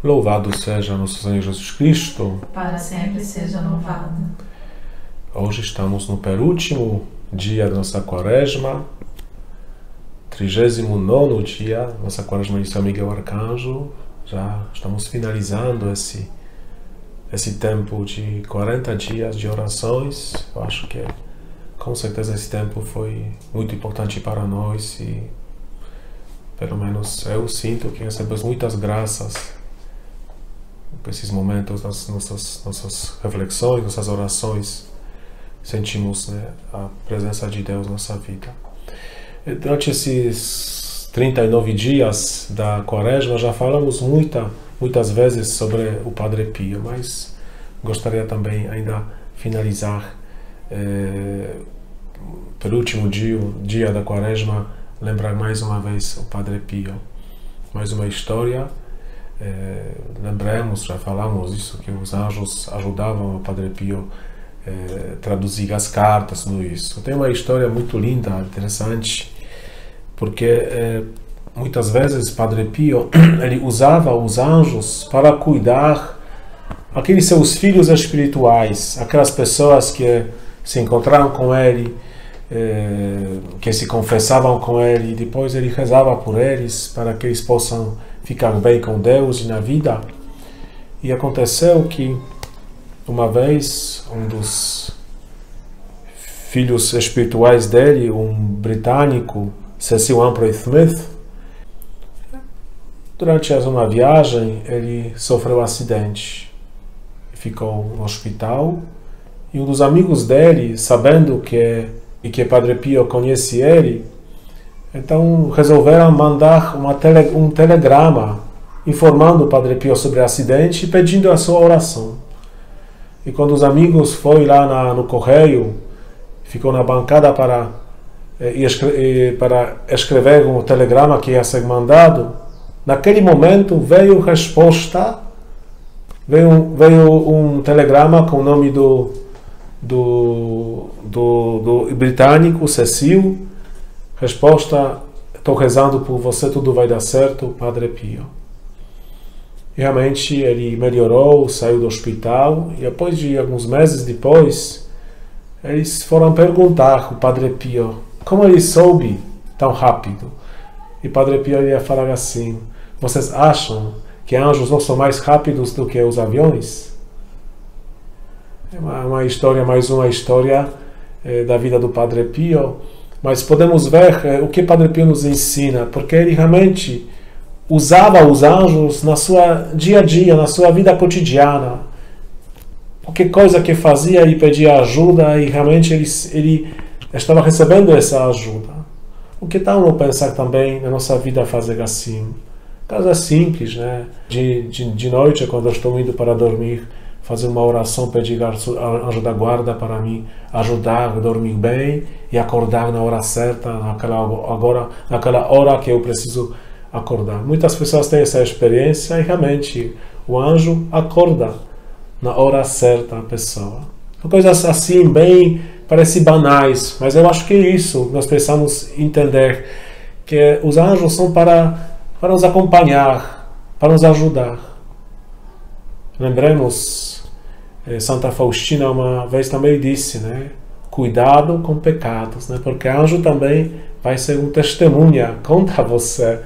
Louvado seja nosso Senhor Jesus Cristo. Para sempre seja louvado. Hoje estamos no penúltimo dia da nossa quaresma, 39º dia da nossa quaresma de São Miguel Arcanjo. Já estamos finalizando esse tempo de 40 dias de orações. Eu acho que com certeza esse tempo foi muito importante para nós e pelo menos eu sinto que recebemos muitas graças por esses momentos das nossas reflexões, nossas orações. Sentimos, né, a presença de Deus na nossa vida. E durante esses 39 dias da quaresma já falamos muitas vezes sobre o Padre Pio, mas gostaria também ainda finalizar pelo último dia da quaresma, lembrar mais uma vez o Padre Pio. Mais uma história. Lembramos, já falamos isso, que os anjos ajudavam o Padre Pio traduzir as cartas, tudo isso. Tem uma história muito linda, interessante, porque muitas vezes Padre Pio ele usava os anjos para cuidar aqueles seus filhos espirituais, aquelas pessoas que se encontraram com ele, que se confessavam com ele, e depois ele rezava por eles para que eles possam ficar bem com Deus e na vida. E aconteceu que uma vez um dos filhos espirituais dele, um britânico, Cecil Humphrey Smith, durante uma viagem ele sofreu um acidente, ficou no hospital, e um dos amigos dele, sabendo que Padre Pio conhecia ele, então resolveram mandar um telegrama informando o Padre Pio sobre o acidente e pedindo a sua oração. E quando os amigos foram lá no correio, ficou na bancada para escrever um telegrama que ia ser mandado, naquele momento veio resposta, veio um telegrama com o nome do britânico, Cecil. Resposta: estou rezando por você, tudo vai dar certo, Padre Pio. E realmente ele melhorou, saiu do hospital, e depois de alguns meses depois, eles foram perguntar ao Padre Pio como ele soube tão rápido. E Padre Pio ia falar assim: vocês acham que anjos não são mais rápidos do que os aviões? É mais uma história da vida do Padre Pio, mas podemos ver o que Padre Pio nos ensina, porque ele realmente usava os anjos na sua dia a dia, na sua vida cotidiana. Qualquer coisa que fazia, ele pedia ajuda e realmente ele estava recebendo essa ajuda. O que tal não pensar também na nossa vida fazer assim? Coisa simples, né? De noite, quando eu estou indo para dormir, fazer uma oração, pedir anjo da guarda para me ajudar a dormir bem e acordar na hora certa, naquela hora que eu preciso acordar. Muitas pessoas têm essa experiência e realmente o anjo acorda na hora certa a pessoa. Coisas assim, bem, parecem banais, mas eu acho que é isso. Nós precisamos entender que os anjos são para nos acompanhar, para nos ajudar. Lembremos, Santa Faustina uma vez também disse, né? Cuidado com pecados, né? Porque anjo também vai ser um testemunha contra você.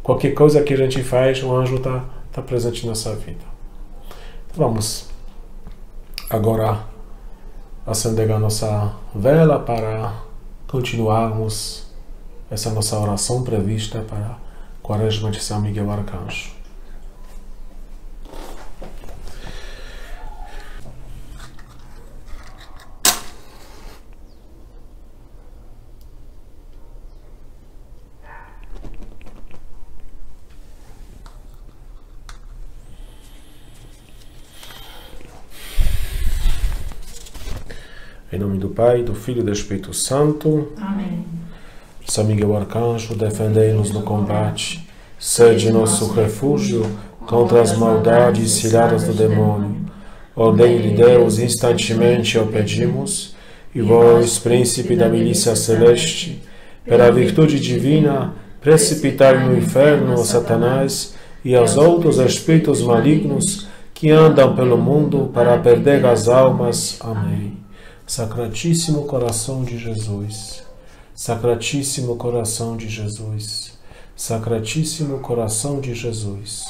Qualquer coisa que a gente faz, o anjo está presente na nossa vida. Então, vamos agora acender a nossa vela para continuarmos essa nossa oração prevista para a Quaresma de São Miguel Arcanjo. Em nome do Pai, do Filho e do Espírito Santo. Amém. São Miguel Arcanjo, defendei-nos no combate. Sede nosso refúgio contra as maldades ciladas do demônio. Ordem de Deus, instantemente o pedimos. E vós, príncipe da milícia celeste, pela virtude divina, precipitai no inferno o Satanás e aos outros espíritos malignos que andam pelo mundo para perder as almas. Amém. Sacratíssimo coração de Jesus, Sacratíssimo coração de Jesus, Sacratíssimo coração de Jesus.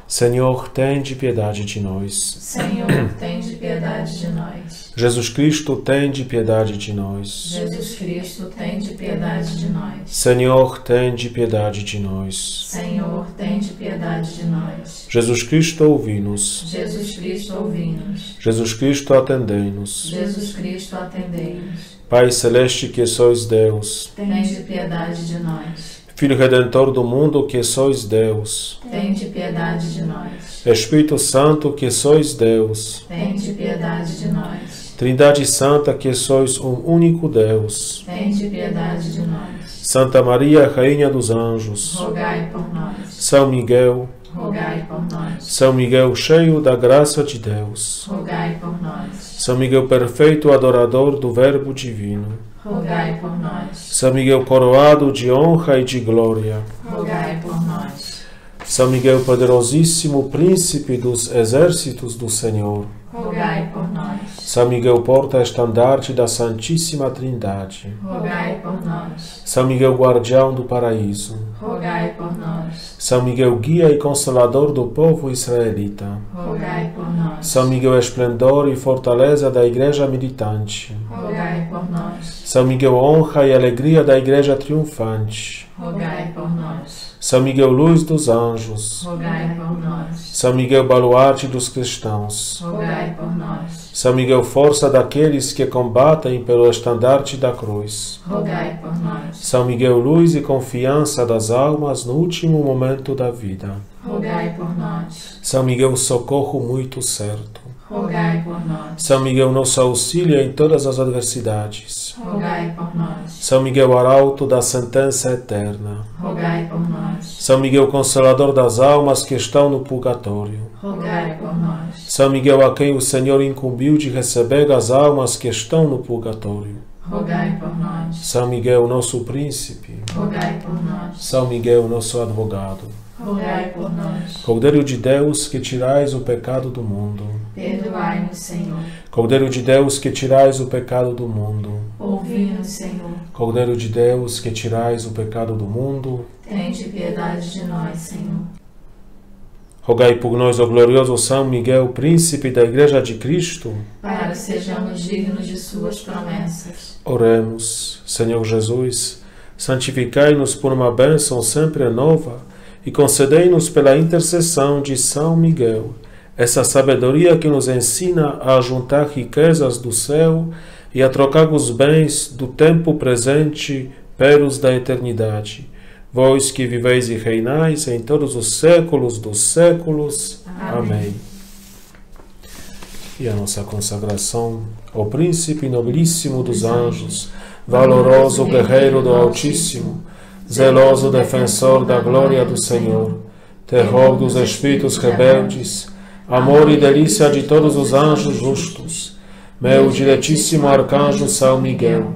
Senhor, tende piedade de nós. Senhor, tende piedade de nós. Jesus Cristo, tende piedade de nós. Jesus Cristo, tende piedade de nós. Senhor, tende piedade de nós. Senhor, tende piedade de nós. Jesus Cristo, ouvi-nos. Jesus Cristo, ouvi-nos. Jesus Cristo, atendei-nos. Jesus Cristo, atendei-nos. Pai celeste, que sois Deus, Tende piedade de nós. Filho Redentor do mundo, que sois Deus, Tende piedade de nós. Espírito Santo, que sois Deus, Tende piedade de nós. Trindade Santa, que sois um único Deus, Tende piedade de nós. Santa Maria, Rainha dos Anjos, Rogai por nós. São Miguel, Rogai por nós. São Miguel cheio da graça de Deus, Rogai por nós. São Miguel perfeito adorador do Verbo Divino, Rogai por nós. São Miguel coroado de honra e de glória, Rogai por nós. São Miguel poderosíssimo príncipe dos exércitos do Senhor, Rogai por nós. São Miguel porta-estandarte da Santíssima Trindade, Rogai por nós. São Miguel guardião do paraíso, Rogai por nós. São Miguel guia e consolador do povo israelita, Rogai por nós. São Miguel esplendor e fortaleza da Igreja militante, Rogai por nós. São Miguel honra e alegria da Igreja triunfante, Rogai por nós. São Miguel luz dos anjos, Rogai por nós. São Miguel baluarte dos cristãos, Rogai por nós. São Miguel força daqueles que combatem pelo estandarte da cruz, Rogai por nós. São Miguel luz e confiança das almas no último momento da vida, Rogai por nós. São Miguel socorro muito certo, Rogai por nós. São Miguel nosso auxílio em todas as adversidades, Rogai por nós. São Miguel arauto da sentença eterna, Rogai por nós. São Miguel consolador das almas que estão no purgatório, Rogai por nós. São Miguel a quem o Senhor incumbiu de receber as almas que estão no purgatório, Rogai por nós. São Miguel nosso príncipe, Rogai por nós. São Miguel nosso advogado, Rogai por nós. Cordeiro de Deus que tirais o pecado do mundo, Perdoai-nos, Senhor. Cordeiro de Deus que tirais o pecado do mundo, Ouvi-nos, Senhor. Cordeiro de Deus que tirais o pecado do mundo, Tende piedade de nós, Senhor. rogai por nós, ó glorioso São Miguel, príncipe da Igreja de Cristo. Para que sejamos dignos de suas promessas. Oremos. Senhor Jesus, santificai-nos por uma bênção sempre nova e concedei-nos pela intercessão de São Miguel essa sabedoria que nos ensina a juntar riquezas do céu e a trocar os bens do tempo presente pelos da eternidade. Vós que viveis e reinais em todos os séculos dos séculos. Amém. E a nossa consagração ao Príncipe nobilíssimo dos anjos, valoroso guerreiro do Altíssimo, zeloso defensor da glória do Senhor, terror dos espíritos rebeldes, amor e delícia de todos os anjos justos, meu diletíssimo arcanjo São Miguel,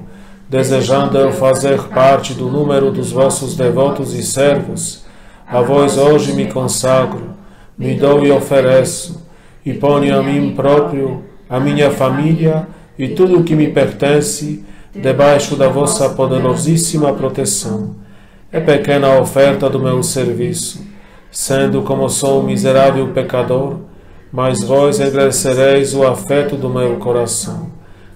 desejando eu fazer parte do número dos vossos devotos e servos, a vós hoje me consagro, me dou e ofereço, e ponho a mim próprio, a minha família e tudo o que me pertence debaixo da vossa poderosíssima proteção. É pequena a oferta do meu serviço, sendo como sou um miserável pecador, mas vós engrandecereis o afeto do meu coração.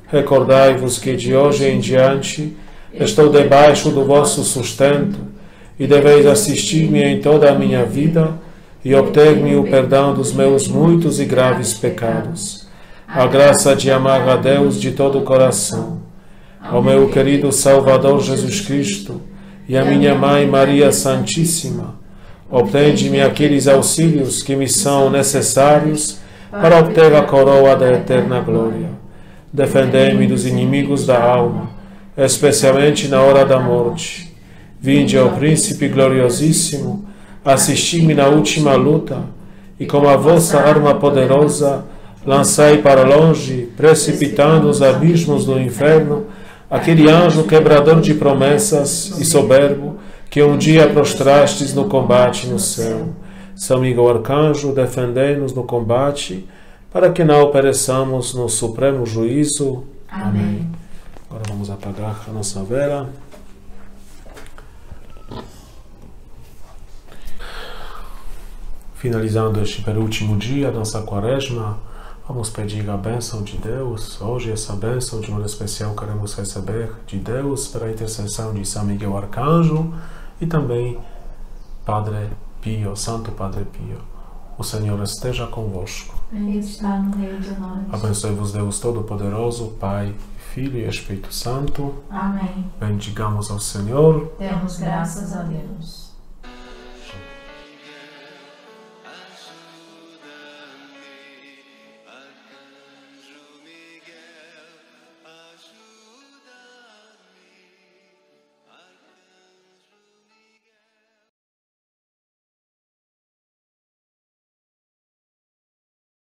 Recordai-vos que de hoje em diante estou debaixo do vosso sustento e deveis assistir-me em toda a minha vida e obter-me o perdão dos meus muitos e graves pecados. A graça de amar a Deus de todo o coração, ao meu querido Salvador Jesus Cristo e a minha Mãe Maria Santíssima, obtende-me aqueles auxílios que me são necessários para obter a coroa da eterna glória. Defendei-me dos inimigos da alma, especialmente na hora da morte. Vinde ao Príncipe gloriosíssimo, assisti-me na última luta, e com a vossa arma poderosa, lançai para longe, precipitando os abismos do inferno, aquele anjo quebrador de promessas e soberbo, que um dia prostrastes no combate no céu. São Miguel Arcanjo, defendei-nos no combate, para que não pereçamos no supremo juízo. Amém. Agora vamos apagar a nossa vela. Finalizando este penúltimo dia da nossa quaresma, vamos pedir a bênção de Deus. Hoje essa bênção de modo especial queremos receber de Deus pela intercessão de São Miguel Arcanjo e também Padre Pio, Santo Padre Pio. O Senhor esteja convosco. Ele está no meio de nós. Abençoe-vos Deus Todo-Poderoso, Pai, Filho e Espírito Santo. Amém. Bendigamos ao Senhor. Demos graças a Deus.